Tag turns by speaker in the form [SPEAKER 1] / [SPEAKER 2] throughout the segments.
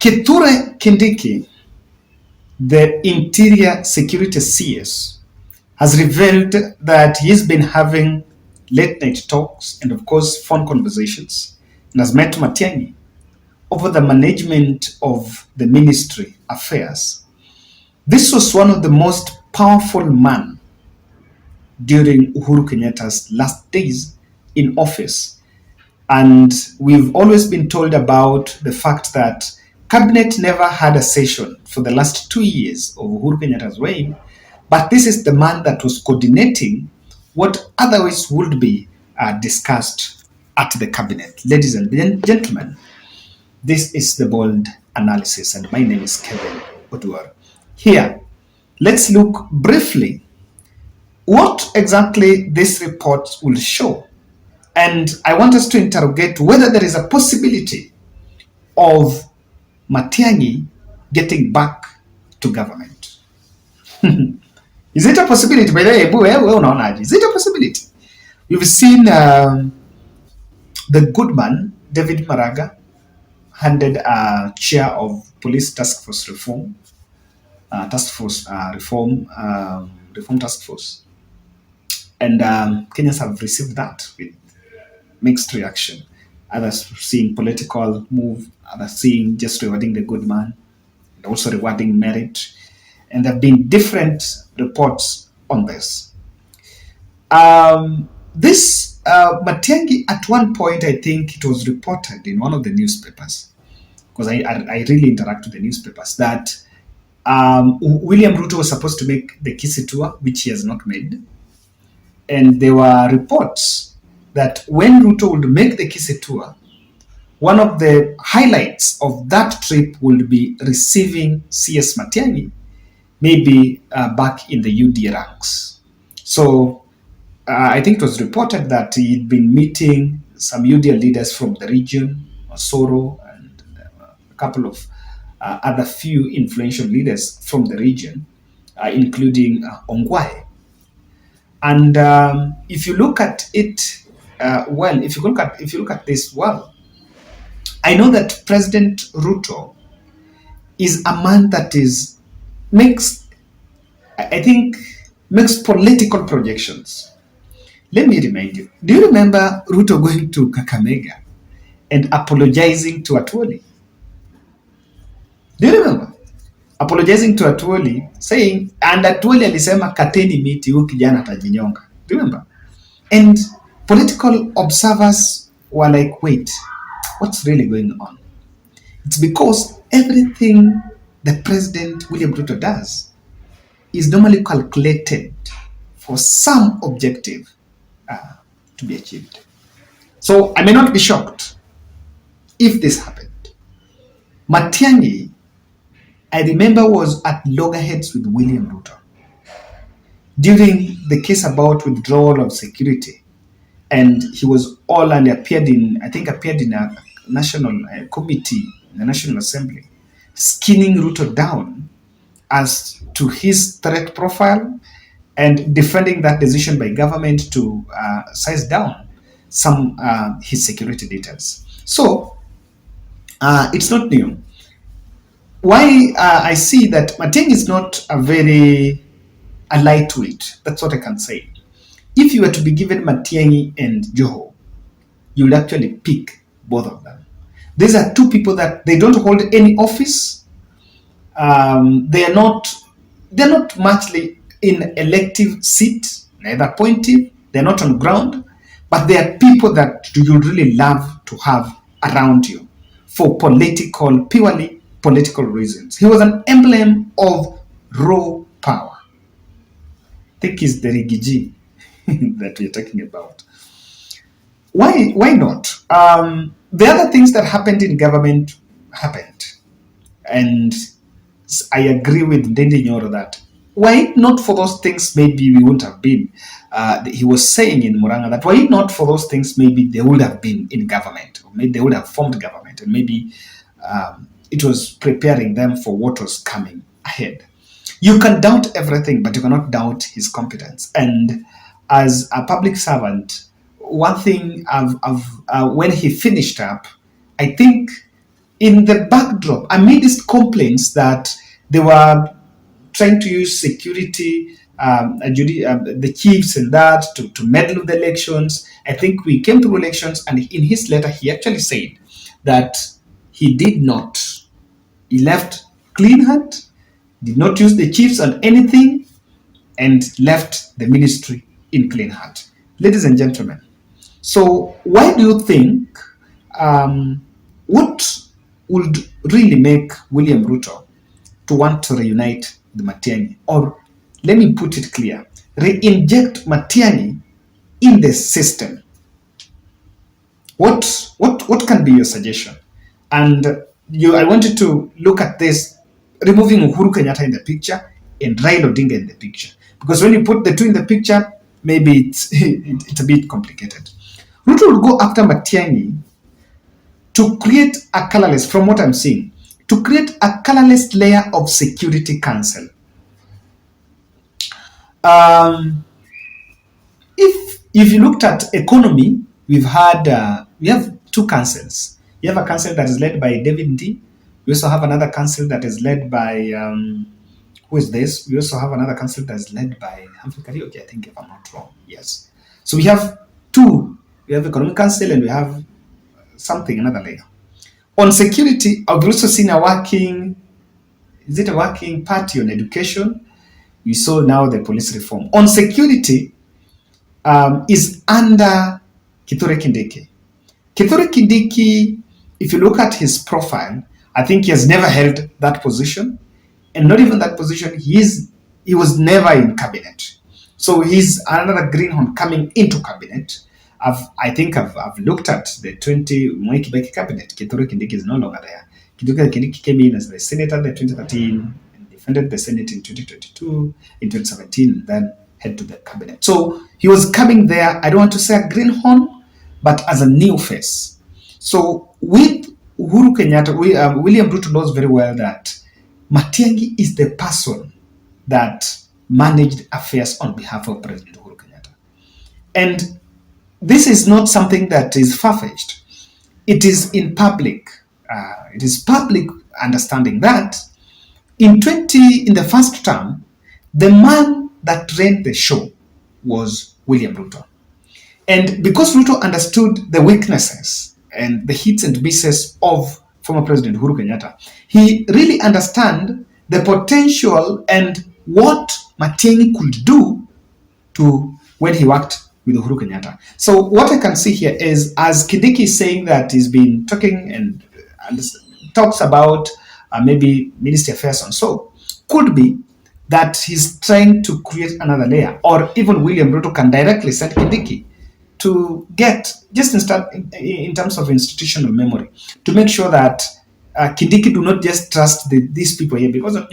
[SPEAKER 1] Kithure Kindiki, the Interior Security CS, has revealed that he's been having late night talks and, of course, phone conversations and has met Matiang'i over the management of the ministry affairs. This was one of the most powerful men during Uhuru Kenyatta's last days in office. And we've always been told about the fact that cabinet never had a session for the last 2 years of Uhuru Kenyatta's reign, but this is the man that was coordinating what otherwise would be discussed at the cabinet. Ladies and gentlemen, this is the Bold Analysis, and my name is Kevin Oduor. Here, let's look briefly what exactly this report will show. And I want us to interrogate whether there is a possibility of Matiang'i getting back to government. Is it a possibility? By the way, is it a possibility? We've seen the good man, David Maraga, handed a chair of police task force reform, reform task force. And Kenyans have received that with mixed reaction. Others seeing political move, others seeing just rewarding the good man, and also rewarding merit. And there have been different reports on this. Matiang'i, at one point, I think it was reported in one of the newspapers, because I really interact with the newspapers, that William Ruto was supposed to make the Kisii tour, which he has not made. And there were reports that when Ruto would make the Kisii tour, one of the highlights of that trip would be receiving CS Matiang'i, maybe back in the UD ranks. So I think it was reported that he'd been meeting some UD leaders from the region, Osoro, and a couple of other few influential leaders from the region, including Ongwae. And if you look at it if you look at this well, I know that President Ruto is a man that makes political projections. Let me remind you. Do you remember Ruto going to Kakamega and apologizing to Atwoli? Do you remember? Apologizing to Atwoli, saying, and Atwoli alisema kateni miti huyu kijana atajinyonga. Do you remember? And political observers were like, wait, what's really going on? It's because everything the President William Ruto does is normally calculated for some objective to be achieved. So I may not be shocked if this happened. Matiang'i, I remember, was at loggerheads with William Ruto during the case about withdrawal of security. And he was appeared in a national committee in the National Assembly, skinning Ruto down as to his threat profile and defending that decision by government to size down some his security details. So it's not new. Why I see that Matiang'i is not a lightweight. That's what I can say. If you were to be given Matiang'i and Joho, you would actually pick both of them. These are two people that they don't hold any office. They are not muchly in elective seat, neither appointive. They're not on ground, but they are people that you really love to have around you for purely political reasons. He was an emblem of raw power. I think it's the Rigiji that we're talking about. Why not? The other things that happened in government happened. And I agree with Ndendi Nyoro that why not for those things maybe we wouldn't have been. He was saying in Muranga that why not for those things maybe they would have been in government, or maybe they would have formed government, and maybe it was preparing them for what was coming ahead. You can doubt everything, but you cannot doubt his competence. And as a public servant, one thing when he finished up, I think in the backdrop, amidst complaints that they were trying to use security, the chiefs and that to meddle with the elections. I think we came through elections, and in his letter, he actually said that he did not. He left clean hand, did not use the chiefs on anything, and left the ministry in clean hand. Ladies and gentlemen, so why do you think, what would really make William Ruto to want to reunite the Matian'gi? Or let me put it clear, re-inject Matian'gi in the system. What can be your suggestion? And I wanted to look at this, removing Uhuru Kenyatta in the picture and Raila Odinga in the picture. Because when you put the two in the picture, maybe it's a bit complicated. Ruto will go after Matian'gi to create a colorless, from what I'm seeing, to create a colorless layer of security council. If you looked at economy, we have two councils. You have a council that is led by David Ndi. We also have another council that is led by who is this? We also have another council that is led by Humphrey Karaoke, I think, if I'm not wrong. Yes. So we have two. We have economic council and we have another layer. On security, I've also seen a working party on education. We saw now the police reform. On security, is under Kithure Kindiki. Kithure Kindiki, if you look at his profile, I think he has never held that position, and not even that position. He was never in cabinet, so he's another greenhorn coming into cabinet. I've looked at the 20 Mwai Kibaki cabinet. Kithure Kindiki is no longer there. Kithure Kindiki came in as the senator in 2013 and defended the Senate in 2022, in 2017, and then head to the cabinet. So he was coming there, I don't want to say a greenhorn, but as a new face. So with Uhuru Kenyatta, William Ruto knows very well that Matiang'i is the person that managed affairs on behalf of President Uhuru Kenyatta. And this is not something that is far-fetched. It is in public. It is public understanding that in the first term, the man that ran the show was William Ruto. And because Ruto understood the weaknesses and the hits and misses of former President Uhuru Kenyatta, he really understood the potential and what Matiang'i could do to when he worked with Uhuru Kenyatta. So what I can see here is, as Kindiki is saying that he's been talking and talks about maybe ministry affairs and so, could be that he's trying to create another layer, or even William Ruto can directly send Kindiki to get, just in terms of institutional memory, to make sure that Kindiki do not just trust these people here, because of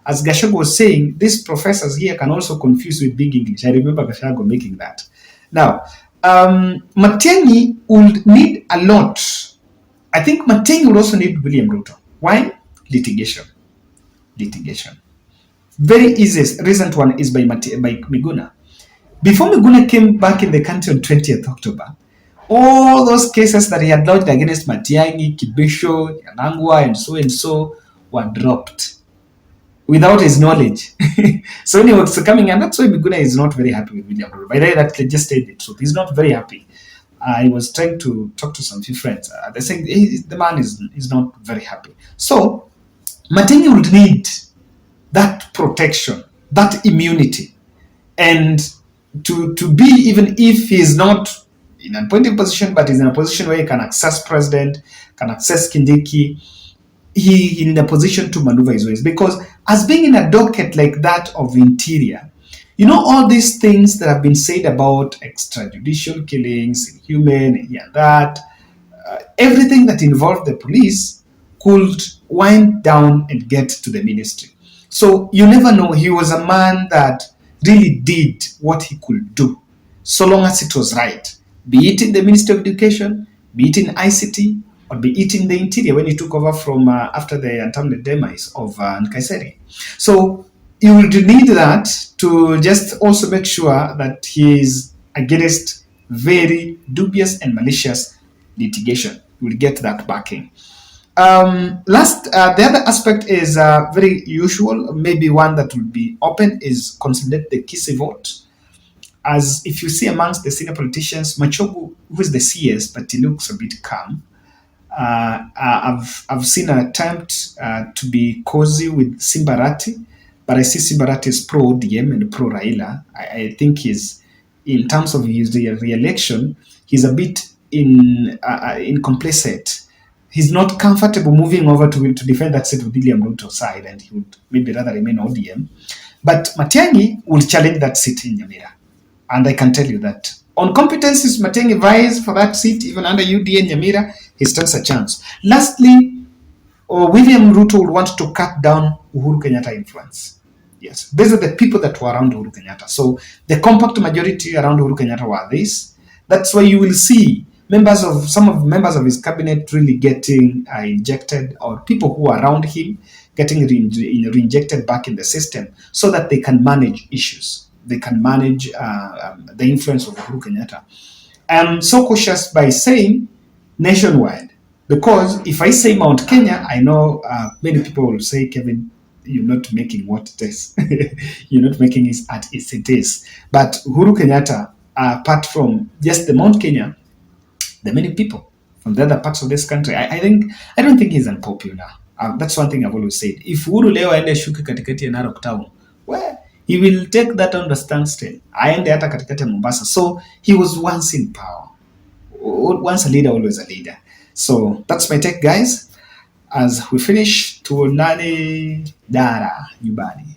[SPEAKER 1] as Gashago was saying, these professors here can also confuse with big English. I remember Gashago making that. Now, Matiang'i would need a lot. I think Matiang'i would also need William Ruto. Why? Litigation. Very easiest recent one is by Miguna. Before Miguna came back in the country on 20th October, all those cases that he had lodged against Matiang'i, Kibisho, Yanangwa, and so were dropped without his knowledge. So when he was coming, and that's why Miguna is not very happy with William Ruto. By the way, that just stated the truth. He's not very happy. He was trying to talk to some few friends. They're saying the man is not very happy. So Matiang'i would need that protection, that immunity, and to be, even if he's not in an appointed position, but he's in a position where he can access president, can access Kindiki, he in a position to maneuver his ways. Because as being in a docket like that of interior, all these things that have been said about extrajudicial killings, inhuman, and that, everything that involved the police could wind down and get to the ministry. So you never know. He was a man that really did what he could do, so long as it was right. Be it in the Ministry of Education, be it in ICT, or be it in the Interior when he took over from after the untimely demise of Nkaiseri. So you would need that to just also make sure that he is against very dubious and malicious litigation. You will get that backing. The other aspect is very usual, maybe one that will be open, is consolidate the Kisi vote. As if you see amongst the senior politicians, Machogu, who is the CS, but he looks a bit calm. I've seen an attempt to be cozy with Simbarati, but I see Simbarati as pro ODM and pro Raila. I think he's, in terms of his re-election, he's a bit in complacent. He's not comfortable moving over to defend that seat with William Ruto side, and he would maybe rather remain ODM. But Matiang'i will challenge that seat in Nyamira. And I can tell you that on competencies, Matiang'i vies for that seat, even under UDA and Nyamira, he stands a chance. Lastly, William Ruto would want to cut down Uhuru Kenyatta influence. Yes, these are the people that were around Uhuru Kenyatta. So the compact majority around Uhuru Kenyatta were this. That's why you will see some of members of his cabinet really getting injected, or people who are around him getting re-injected back in the system, so that they can manage issues. They can manage the influence of Uhuru Kenyatta. I'm so cautious by saying nationwide, because if I say Mount Kenya, I know many people will say, Kevin, you're not making what it is. You're not making it as it is. But Uhuru Kenyatta, apart from just the Mount Kenya, the many people from the other parts of this country, I don't think he's unpopular. That's one thing I've always said. If Uhuru leo aende shuki katikati ya Narok town, well, he will take that on the standstill. Aende hata katikati ya Mombasa. So he was once in power. Once a leader, always a leader. So that's my take, guys. As we finish, tuonane dara nyumbani.